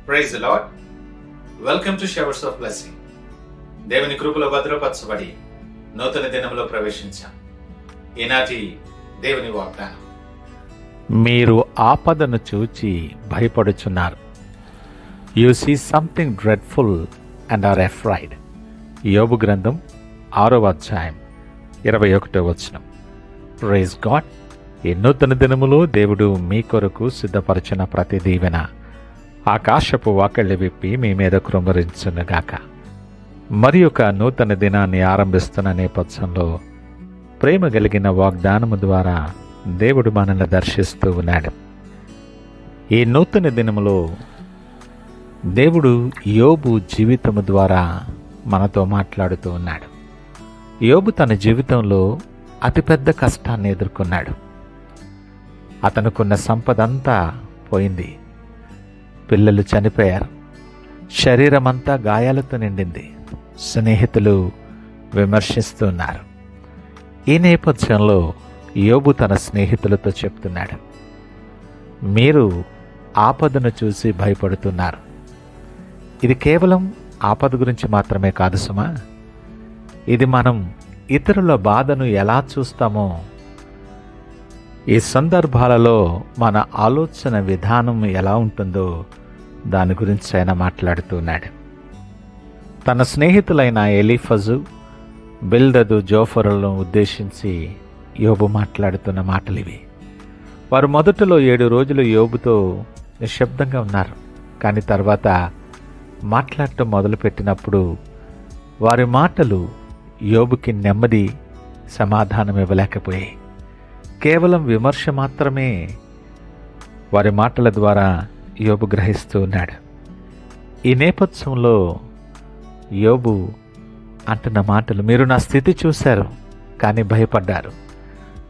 Praise the lord. Welcome to showers of blessing. దేవుని కృపలో భద్రపరచబడి నూతన దినంలో ప్రవేశించాం. ఈనాటి దేవుని వాగ్దానం, మీరు ఆపదను చూచి భయపడుచున్నారు. You see something dreadful and are afraid. యోబు గ్రంథం 6వ అధ్యాయం 21వ వచనం. Praise God. ఈ నూతన దినములో దేవుడు మీ కొరకు సిద్ధపరిచిన ప్రతి దీవెన ఆకాశపు వాకిళ్ళు విప్పి మీ మీద కృమ్మరించునుగాక. మరి ఒక నూతన దినాన్ని ఆరంభిస్తున్న నేపథ్యంలో ప్రేమ కలిగిన వాగ్దానము ద్వారా దేవుడు మనల్ని దర్శిస్తూ ఉన్నాడు. ఈ నూతన దినములో దేవుడు యోబు జీవితము ద్వారా మనతో మాట్లాడుతూ ఉన్నాడు. యోబు తన జీవితంలో అతిపెద్ద కష్టాన్ని ఎదుర్కొన్నాడు. అతనుకున్న సంపద అంతా పోయింది. పిల్లలు చనిపోయారు. శరీరమంతా గాయాలతో నిండింది. స్నేహితులు విమర్శిస్తున్నారు. ఈ నేపథ్యంలో యోబు తన స్నేహితులతో చెప్తున్నాడు, మీరు ఆపదను చూసి భయపడుతున్నారు. ఇది కేవలం ఆపద గురించి మాత్రమే కాదు సుమా. ఇది మనం ఇతరుల బాధను ఎలా చూస్తామో, ఈ సందర్భాలలో మన ఆలోచన విధానం ఎలా ఉంటుందో దాని గురించి ఆయన మాట్లాడుతున్నాడు. తన స్నేహితులైన ఎలీఫజు, బిల్దదు, జోఫరులను ఉద్దేశించి యోబు మాట్లాడుతున్న మాటలు ఇవి. వారు మొదటిలో 7 రోజులు యోబుతో నిశ్శబ్దంగా ఉన్నారు. కానీ తర్వాత మాట్లాడటం మొదలుపెట్టినప్పుడు వారి మాటలు యోబుకి నెమ్మది, సమాధానం ఇవ్వలేకపోయాయి. కేవలం విమర్శ మాత్రమే వారి మాటల ద్వారా యోబు గ్రహిస్తూ ఉన్నాడు. ఈ నేపథ్యంలో యోబు అంటున్న మాటలు, మీరు నా స్థితి చూశారు కానీ భయపడ్డారు.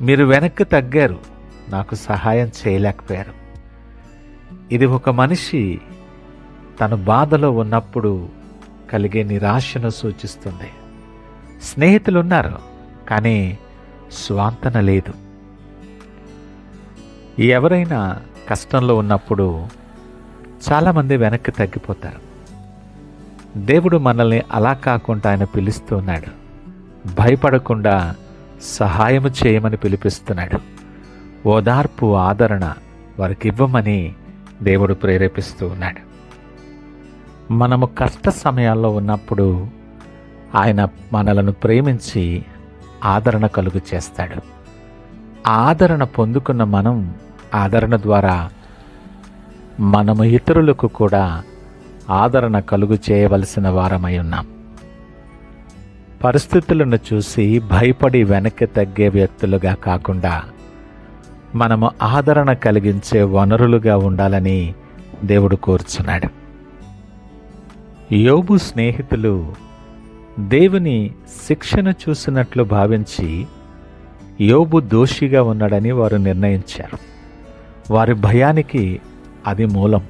మీరు వెనక్కి తగ్గారు, నాకు సహాయం చేయలేకపోయారు. ఇది ఒక మనిషి తన బాధలో ఉన్నప్పుడు కలిగే నిరాశను సూచిస్తుంది. స్నేహితులున్నారు కానీ స్వాంతన లేదు. ఎవరైనా కష్టంలో ఉన్నప్పుడు చాలామంది వెనక్కి తగ్గిపోతారు. దేవుడు మనల్ని అలా కాకుండా ఆయన పిలుస్తూ ఉన్నాడు. భయపడకుండా సహాయము చేయమని పిలిపిస్తున్నాడు. ఓదార్పు, ఆదరణ వారికి ఇవ్వమని దేవుడు ప్రేరేపిస్తూ ఉన్నాడు. మనము కష్ట సమయాల్లో ఉన్నప్పుడు ఆయన మనలను ప్రేమించి ఆదరణ కలుగు చేస్తాడు. ఆదరణ పొందుకున్న మనం ఆదరణ ద్వారా మనము ఇతరులకు కూడా ఆదరణ కలుగు చేయవలసిన వారమై ఉన్నాం. పరిస్థితులను చూసి భయపడి వెనక్కి తగ్గే వ్యక్తులుగా కాకుండా మనము ఆదరణ కలిగించే వనరులుగా ఉండాలని దేవుడు కోరుచున్నాడు. యోబు స్నేహితులు దేవుని శిక్షను చూసినట్లు భావించి యోబు దోషిగా ఉన్నాడని వారు నిర్ణయించారు. వారి భయానికి అది మూలం.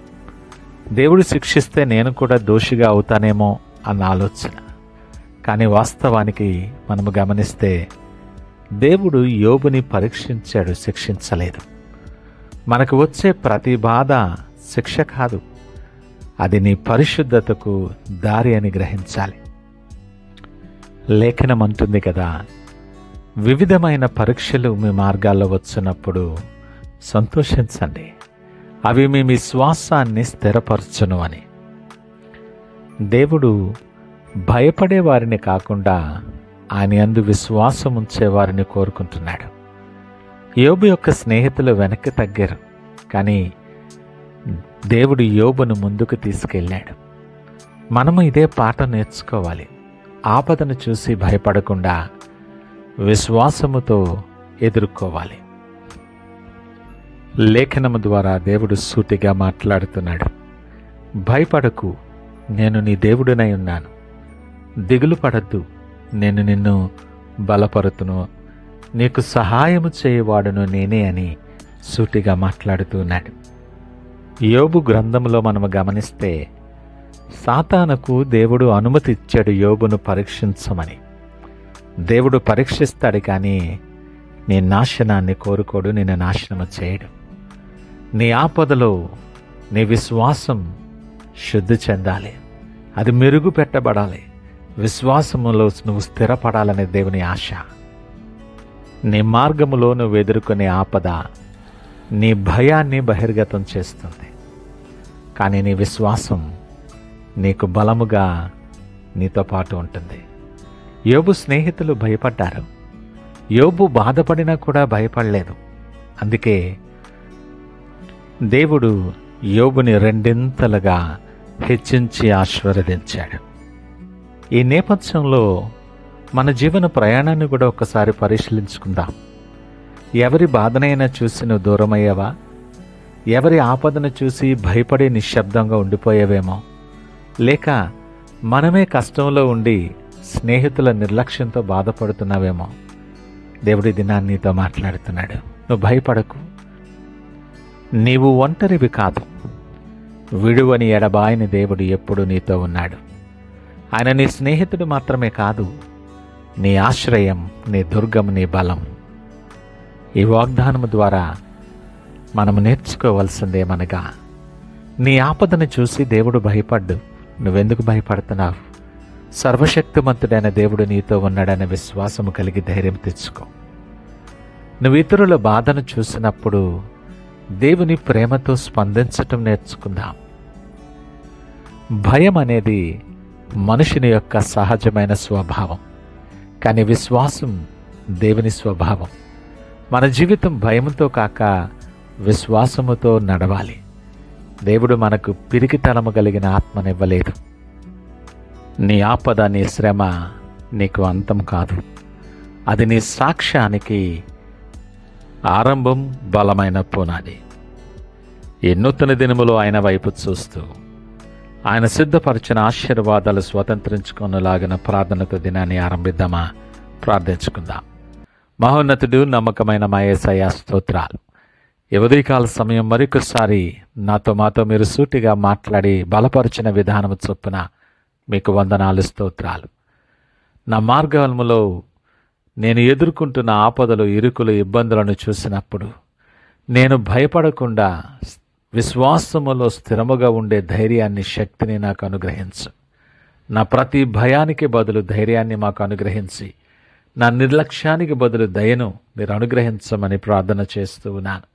దేవుడు శిక్షిస్తే నేను కూడా దోషిగా అవుతానేమో అన్న ఆలోచన. కానీ వాస్తవానికి మనము గమనిస్తే దేవుడు యోబుని పరీక్షించాడు, శిక్షించలేదు. మనకు వచ్చే ప్రతి బాధ శిక్ష కాదు, అది నీ పరిశుద్ధతకు దారి అని గ్రహించాలి. లేఖనం అంటుంది కదా, వివిధమైన పరీక్షలు మీ మార్గాల్లో వచ్చినప్పుడు సంతోషించండి, అవి మీ విశ్వాసాన్ని స్థిరపరచును అని. దేవుడు భయపడే వారిని కాకుండా ఆయన యందు విశ్వాసం ఉంచే వారిని కోరుకుంటున్నాడు. యోబు యొక్క స్నేహితులు వెనక్కి తగ్గారు, కానీ దేవుడు యోబును ముందుకు తీసుకెళ్ళాడు. మనము ఇదే పాఠం నేర్చుకోవాలి. ఆపదను చూసి భయపడకుండా విశ్వాసముతో ఎదుర్కోవాలి. లేఖనము ద్వారా దేవుడు సూటిగా మాట్లాడుతున్నాడు. భయపడకు, నేను నీ దేవుడినై ఉన్నాను. దిగులు పడద్దు, నేను నిన్ను బలపరుతును, నీకు సహాయము చేయవాడును నేనే అని సూటిగా మాట్లాడుతున్నాడు. యోబు గ్రంథంలో మనము గమనిస్తే సాతానుకు దేవుడు అనుమతి ఇచ్చాడు యోబును పరీక్షించమని. దేవుడు పరీక్షిస్తాడు కానీ నీ నాశనాన్ని కోరుకోడు, నిన్ను నాశనము చేయడు. నీ ఆపదలో నీ విశ్వాసం శుద్ధి చెందాలి, అది మెరుగు పెట్టబడాలి. విశ్వాసములో నువ్వు స్థిరపడాలనే దేవుని ఆశ. నీ మార్గములో నువ్వు ఎదుర్కొనే ఆపద నీ భయాన్ని బహిర్గతం చేస్తుంది, కానీ నీ విశ్వాసం నీకు బలముగా నీతో పాటు ఉంటుంది. యోబు స్నేహితులు భయపడ్డారు. యోబు బాధపడినా కూడా భయపడలేదు. అందుకే దేవుడు యోబుని రెండింతలుగా హెచ్చించి ఆశీర్వదించాడు. ఈ నేపథ్యంలో మన జీవన ప్రయాణాన్ని కూడా ఒకసారి పరిశీలించుకుందాం. ఎవరి బాధనైనా చూసి నువ్వు దూరమయ్యావా? ఎవరి ఆపదను చూసి భయపడి నిశ్శబ్దంగా ఉండిపోయావేమో? లేక మనమే కష్టంలో ఉండి స్నేహితుల నిర్లక్ష్యంతో బాధపడుతున్నావేమో? దేవుడి దినాన్ని నీతో మాట్లాడుతున్నాడు. నువ్వు భయపడకు, నీవు ఒంటరివి కాదు. విడువని ఎడబాయని దేవుడు ఎప్పుడు నీతో ఉన్నాడు. ఆయన నీ స్నేహితుడు మాత్రమే కాదు, నీ ఆశ్రయం, నీ దుర్గం, నీ బలం. ఈ వాగ్దానము ద్వారా మనము నేర్చుకోవాల్సిందేమనగా, నీ ఆపదను చూసి దేవుడు భయపడ్డు. నువ్వెందుకు భయపడుతున్నావు? సర్వశక్తిమంతుడైన దేవుడు నీతో ఉన్నాడనే విశ్వాసము కలిగి ధైర్యం తెచ్చుకో. నువ్వు ఇతరుల బాధను చూసినప్పుడు దేవుని ప్రేమతో స్పందించటం నేర్చుకుందాం. భయం అనేది మనుషుని యొక్క సహజమైన స్వభావం, కానీ విశ్వాసం దేవుని స్వభావం. మన జీవితం భయంతో కాక విశ్వాసముతో నడవాలి. దేవుడు మనకు పిరికితనము కలిగిన ఆత్మనివ్వలేదు. నీ ఆపద, నీ శ్రమ నీకు అంతం కాదు. అది నీ సాక్ష్యానికి ఆరంభం, బలమైన పునాది. ఈ నూతన దినములో ఆయన వైపు చూస్తూ ఆయన సిద్ధపరిచిన ఆశీర్వాదాలు స్వతంత్రించుకునేలాగిన ప్రార్థనతో దినాన్ని ఆరంభిద్దామా? ప్రార్థించుకుందాం. మహోన్నతుడు, నమ్మకమైన మా యేసయ్యా, స్తోత్రాలు. ఈ ఉదయకాల సమయం మరొకసారి మాతో మీరు సూటిగా మాట్లాడి బలపరిచిన విధానము చొప్పున మీకు వందనాలు, స్తోత్రాలు. నా మార్గములో నేను ఎదుర్కొంటున్న ఆపదలు, ఇరుకులు, ఇబ్బందులను చూసినప్పుడు నేను భయపడకుండా విశ్వాసములో స్థిరముగా ఉండే ధైర్యాన్ని, శక్తిని నాకు అనుగ్రహించు. నా ప్రతి భయానికి బదులు ధైర్యాన్ని మాకు అనుగ్రహించి, నా నిర్లక్ష్యానికి బదులు దయను మీరు అనుగ్రహించమని ప్రార్థన చేస్తూ ఉన్నాను.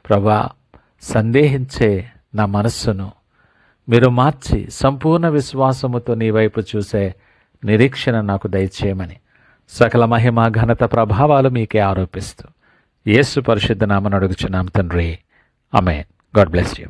ప్రభా, సందేహించే నా మనస్సును మీరు మార్చి సంపూర్ణ విశ్వాసముతో నీ వైపు చూసే నిరీక్షణ నాకు దయచేయమని సకల మహిమ, ఘనత, ప్రభావాలు మీకే ఆరోపిస్తూ యేసు పరిశుద్ధ నామమున అడుగుచున్నాం తండ్రి. ఆమేన్. God bless you.